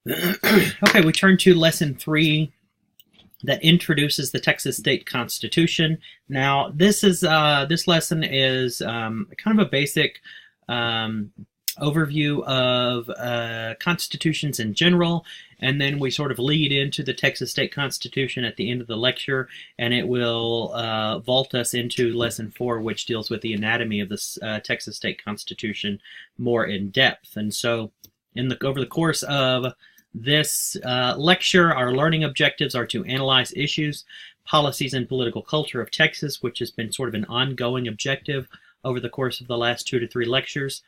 Okay, we turn to lesson 3 that introduces the Texas State Constitution. Now, this lesson is kind of a basic overview of constitutions in general, and then we sort of lead into the Texas State Constitution at the end of the lecture, and it will vault us into lesson 4, which deals with the anatomy of the Texas State Constitution more in depth. And so, over the course of this lecture, our learning objectives are to analyze issues, policies, and political culture of Texas, which has been sort of an ongoing objective over the course of the last 2 to 3 lectures.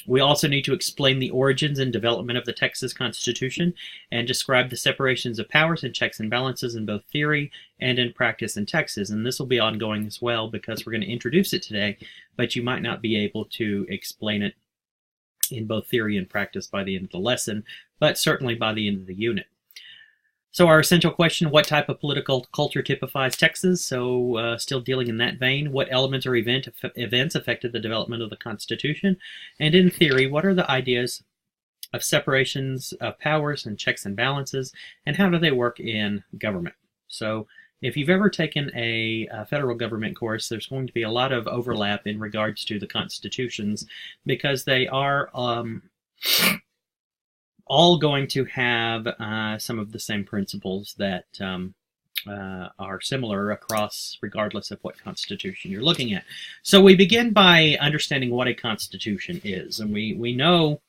We also need to explain the origins and development of the Texas Constitution and describe the separations of powers and checks and balances in both theory and in practice in Texas. And this will be ongoing as well because we're going to introduce it today, but you might not be able to explain it in both theory and practice by the end of the lesson, but certainly by the end of the unit. So our essential question, what type of political culture typifies Texas? So still dealing in that vein, what elements or events affected the development of the Constitution? And in theory, what are the ideas of separations of powers and checks and balances, and how do they work in government? So if you've ever taken a federal government course, there's going to be a lot of overlap in regards to the constitutions because they are all going to have some of the same principles that are similar across regardless of what constitution you're looking at. So we begin by understanding what a constitution is. And we know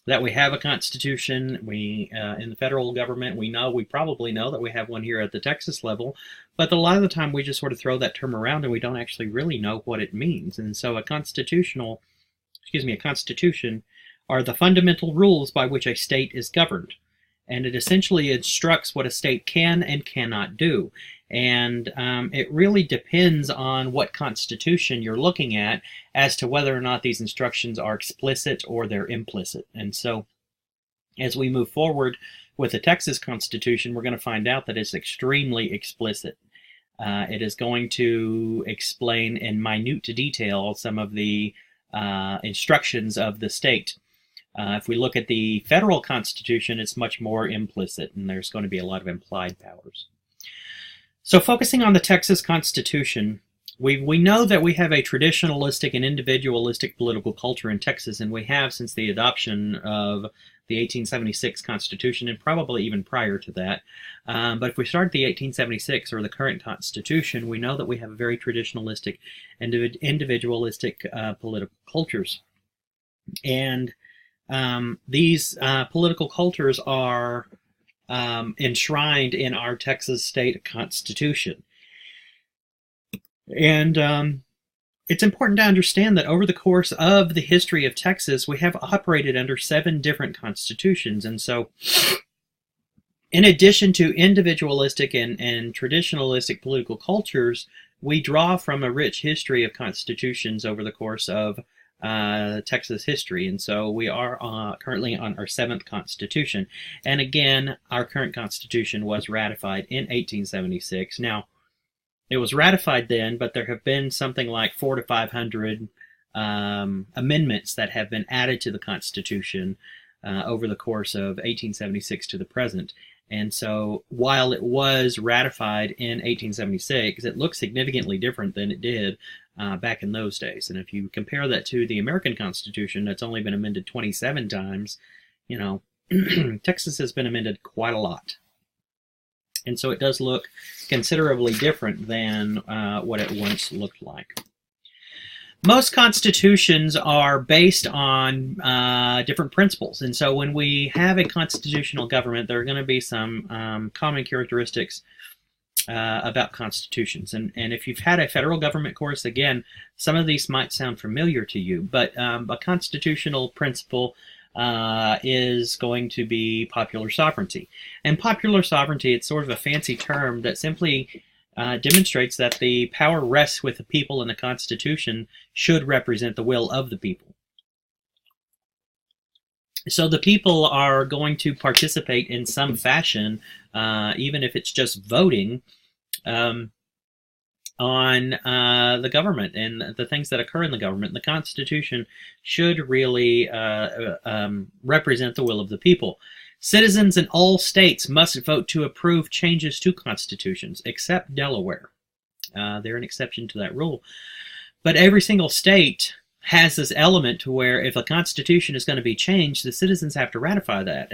that we have a constitution. We in the federal government, we probably know that we have one here at the Texas level, but a lot of the time we just sort of throw that term around and we don't actually really know what it means. And so a constitution are the fundamental rules by which a state is governed, and it essentially instructs what a state can and cannot do. And it really depends on what constitution you're looking at as to whether or not these instructions are explicit or they're implicit. And so as we move forward with the Texas Constitution, we're going to find out that it's extremely explicit. It is going to explain in minute detail some of the instructions of the state. If we look at the federal Constitution, it's much more implicit, and there's going to be a lot of implied powers. So focusing on the Texas Constitution, we know that we have a traditionalistic and individualistic political culture in Texas, and we have since the adoption of the 1876 Constitution, and probably even prior to that. But if we start at the 1876, or the current Constitution, we know that we have very traditionalistic and individualistic political cultures. And these political cultures are enshrined in our Texas state constitution. And it's important to understand that over the course of the history of Texas, we have operated under 7 different constitutions. And so in addition to individualistic and traditionalistic political cultures, we draw from a rich history of constitutions over the course of Texas history. And so we are currently on our 7th Constitution. And again, our current Constitution was ratified in 1876. Now, it was ratified then, but there have been something like 400 to 500 amendments that have been added to the Constitution over the course of 1876 to the present. And so while it was ratified in 1876, it looks significantly different than it did back in those days. And if you compare that to the American Constitution, that's only been amended 27 times, you know, Texas has been amended quite a lot. And so it does look considerably different than what it once looked like. Most constitutions are based on different principles. And so when we have a constitutional government, there are going to be some common characteristics about constitutions. And if you've had a federal government course, again, some of these might sound familiar to you, but a constitutional principle is going to be popular sovereignty. And popular sovereignty, it's sort of a fancy term that simply demonstrates that the power rests with the people, and the Constitution should represent the will of the people. So the people are going to participate in some fashion, even if it's just voting, on the government and the things that occur in the government. The Constitution should really represent the will of the people. Citizens in all states must vote to approve changes to constitutions, except Delaware. They're an exception to that rule. But every single state has this element to where if a constitution is going to be changed, the citizens have to ratify that.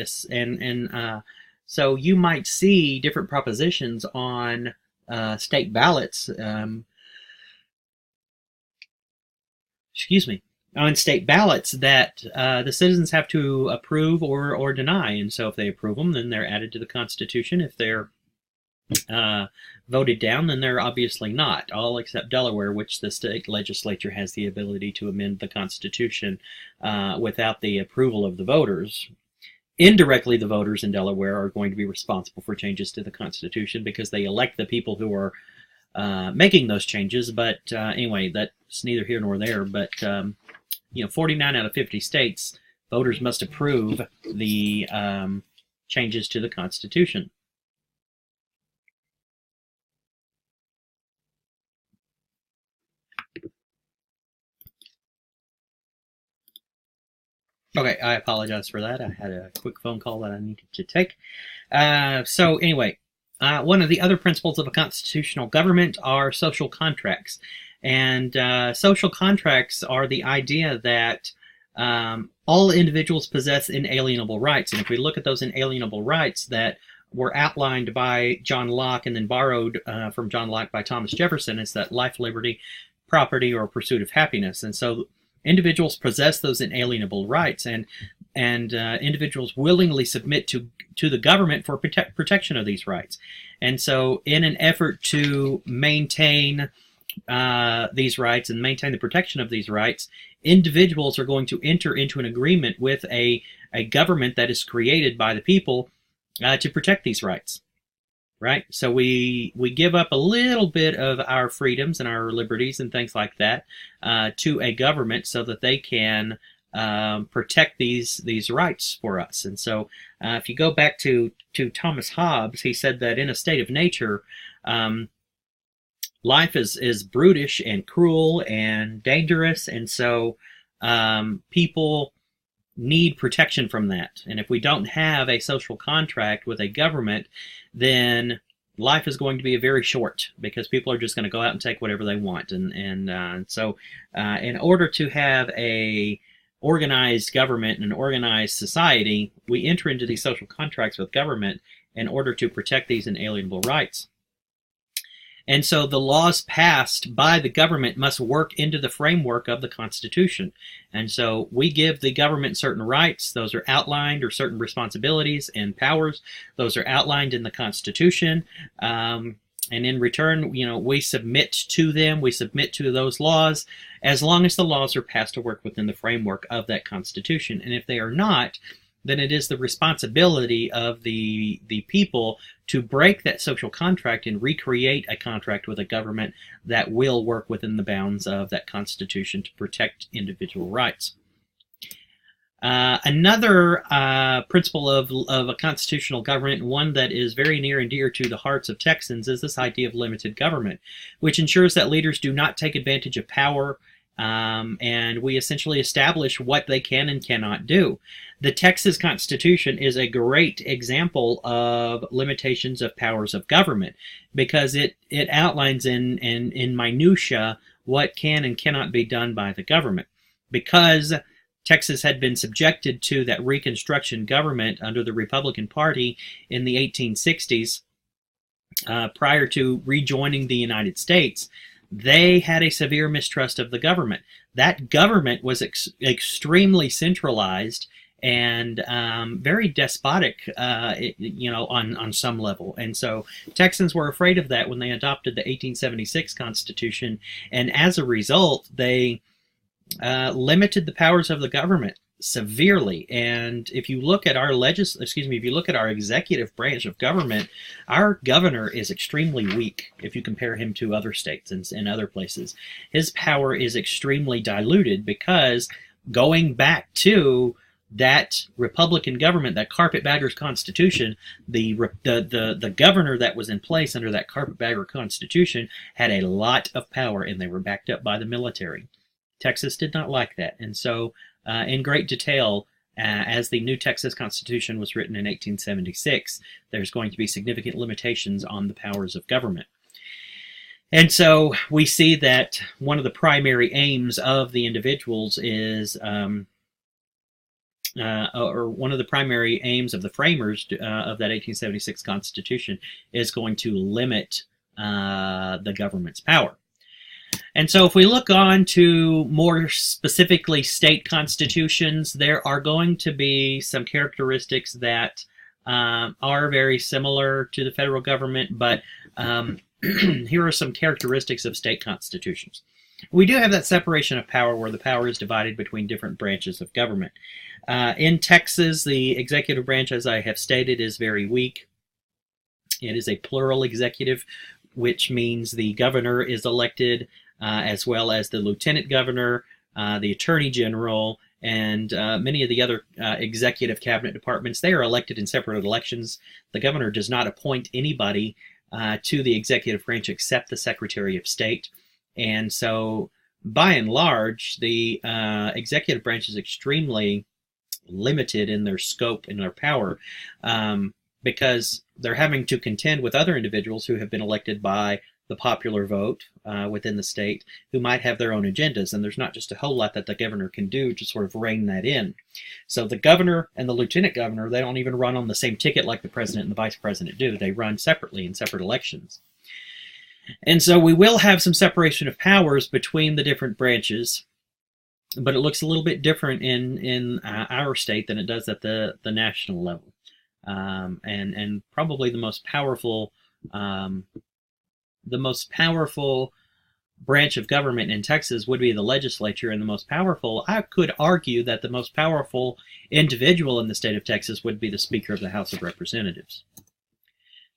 So you might see different propositions on state ballots, on state ballots that the citizens have to approve or deny. And so if they approve them, then they're added to the Constitution. If they're voted down, then they're obviously not, all except Delaware, which the state legislature has the ability to amend the Constitution without the approval of the voters. Indirectly, the voters in Delaware are going to be responsible for changes to the Constitution because they elect the people who are making those changes. But anyway, that's neither here nor there. But 49 out of 50 states, voters must approve the changes to the Constitution. Okay, I apologize for that. I had a quick phone call that I needed to take. So anyway, one of the other principles of a constitutional government are social contracts. And social contracts are the idea that all individuals possess inalienable rights. And if we look at those inalienable rights that were outlined by John Locke and then borrowed from John Locke by Thomas Jefferson, is that life, liberty, property, or pursuit of happiness. And so individuals possess those inalienable rights, and individuals willingly submit to the government for protection of these rights. And so in an effort to maintain these rights and maintain the protection of these rights, individuals are going to enter into an agreement with a government that is created by the people to protect these rights. Right? So we give up a little bit of our freedoms and our liberties and things like that to a government so that they can protect these rights for us. And so if you go back to Thomas Hobbes, he said that in a state of nature, life is brutish and cruel and dangerous, and so people need protection from that. And if we don't have a social contract with a government, then life is going to be very short because people are just going to go out and take whatever they want. And so in order to have a organized government and an organized society, we enter into these social contracts with government in order to protect these inalienable rights. And so the laws passed by the government must work into the framework of the Constitution. And so we give the government certain rights. Those are outlined, or certain responsibilities and powers. Those are outlined in the Constitution. And in return, we submit to them. We submit to those laws as long as the laws are passed to work within the framework of that Constitution. And if they are not, then it is the responsibility of the people to break that social contract and recreate a contract with a government that will work within the bounds of that Constitution to protect individual rights. Another principle of a constitutional government, one that is very near and dear to the hearts of Texans, is this idea of limited government, which ensures that leaders do not take advantage of power, and we essentially establish what they can and cannot do. The Texas Constitution is a great example of limitations of powers of government because it outlines in minutia what can and cannot be done by the government. Because Texas had been subjected to that Reconstruction government under the Republican Party in the 1860s, prior to rejoining the United States, they had a severe mistrust of the government. That government was extremely centralized and very despotic, on some level. And so Texans were afraid of that when they adopted the 1876 Constitution, and as a result, they limited the powers of the government severely. And if you look at our if you look at our executive branch of government, our governor is extremely weak if you compare him to other states and other places. His power is extremely diluted because going back to that Republican government, that carpetbaggers constitution, the governor that was in place under that carpetbagger constitution had a lot of power, and they were backed up by the military. Texas did not like that, and so in great detail, as the new Texas Constitution was written in 1876, there's going to be significant limitations on the powers of government. And so we see that one of the primary aims of the individuals is or one of the primary aims of the framers of that 1876 Constitution is going to limit the government's power. And so if we look on to more specifically state constitutions, there are going to be some characteristics that are very similar to the federal government, but here are some characteristics of state constitutions. We do have that separation of power where the power is divided between different branches of government. In Texas, the executive branch, as I have stated, is very weak. It is a plural executive, which means the governor is elected, as well as the lieutenant governor, the attorney general, and many of the other executive cabinet departments. They are elected in separate elections. The governor does not appoint anybody to the executive branch except the Secretary of State. And so, by and large, the executive branch is extremely limited in their scope and their power because they're having to contend with other individuals who have been elected by the popular vote within the state who might have their own agendas, and there's not just a whole lot that the governor can do to sort of rein that in. So the governor and the lieutenant governor, they don't even run on the same ticket like the president and the vice president do. They run separately in separate elections. And so we will have some separation of powers between the different branches, but it looks a little bit different in our state than it does at the national level. And probably the most powerful branch of government in Texas would be the legislature, and the most powerful, I could argue that the most powerful individual in the state of Texas would be the Speaker of the House of Representatives.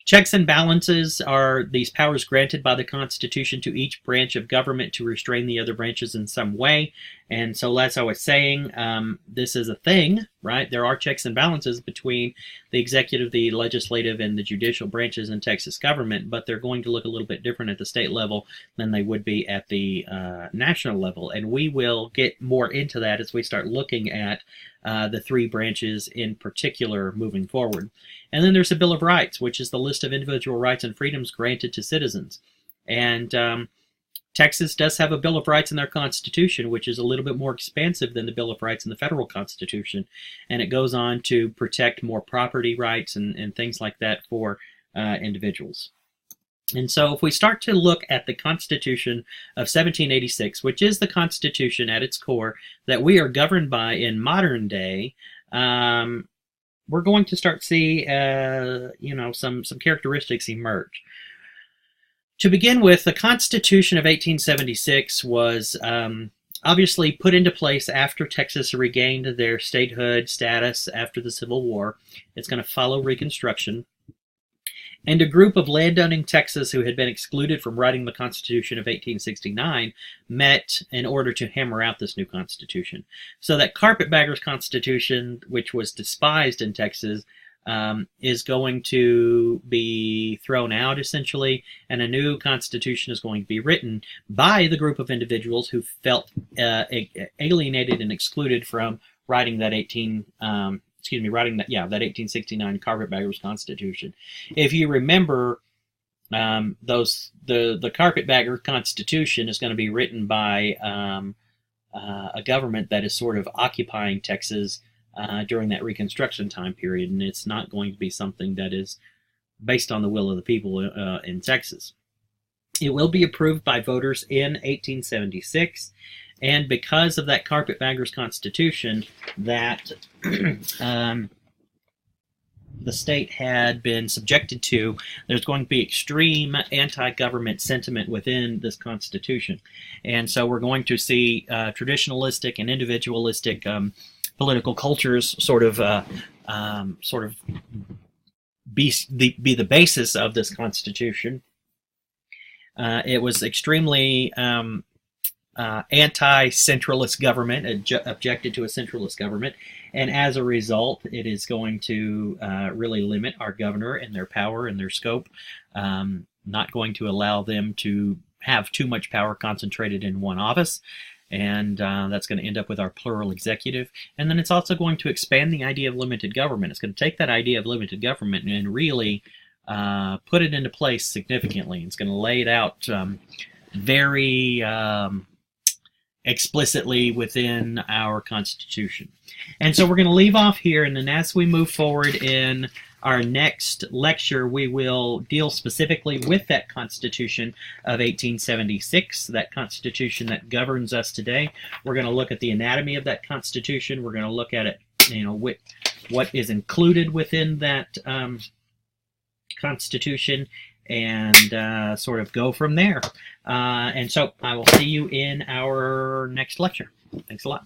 Checks and balances are these powers granted by the Constitution to each branch of government to restrain the other branches in some way. And so, as I was saying, this is a thing, right? There are checks and balances between the executive, the legislative, and the judicial branches in Texas government, but they're going to look a little bit different at the state level than they would be at the national level. And we will get more into that as we start looking at the three branches in particular moving forward. And then there's the Bill of Rights, which is the list of individual rights and freedoms granted to citizens. And Texas does have a Bill of Rights in their Constitution, which is a little bit more expansive than the Bill of Rights in the federal Constitution. And it goes on to protect more property rights and things like that for individuals. And so if we start to look at the Constitution of 1786, which is the Constitution at its core that we are governed by in modern day, we're going to start to see, some characteristics emerge. To begin with, the Constitution of 1876 was obviously put into place after Texas regained their statehood status after the Civil War. It's going to follow Reconstruction. And a group of landowning Texas who had been excluded from writing the Constitution of 1869 met in order to hammer out this new Constitution. So that carpetbagger's Constitution, which was despised in Texas, is going to be thrown out, essentially, and a new Constitution is going to be written by the group of individuals who felt alienated and excluded from writing that 1869 Carpetbaggers Constitution. If you remember, the Carpetbagger Constitution is going to be written by a government that is sort of occupying Texas during that Reconstruction time period, and it's not going to be something that is based on the will of the people in Texas. It will be approved by voters in 1876. And because of that Carpetbaggers Constitution that the state had been subjected to, there's going to be extreme anti-government sentiment within this Constitution. And so we're going to see traditionalistic and individualistic political cultures sort of be the basis of this Constitution. It was extremely anti-centralist government, objected to a centralist government, and as a result, it is going to really limit our governor and their power and their scope, not going to allow them to have too much power concentrated in one office, and that's going to end up with our plural executive. And then it's also going to expand the idea of limited government. It's going to take that idea of limited government and really put it into place significantly. It's going to lay it out very explicitly within our Constitution. And so we're going to leave off here, and then as we move forward in our next lecture, we will deal specifically with that Constitution of 1876, that Constitution that governs us today. We're going to look at the anatomy of that Constitution. We're going to look at it, what is included within that Constitution, and sort of go from there. And so I will see you in our next lecture. Thanks a lot.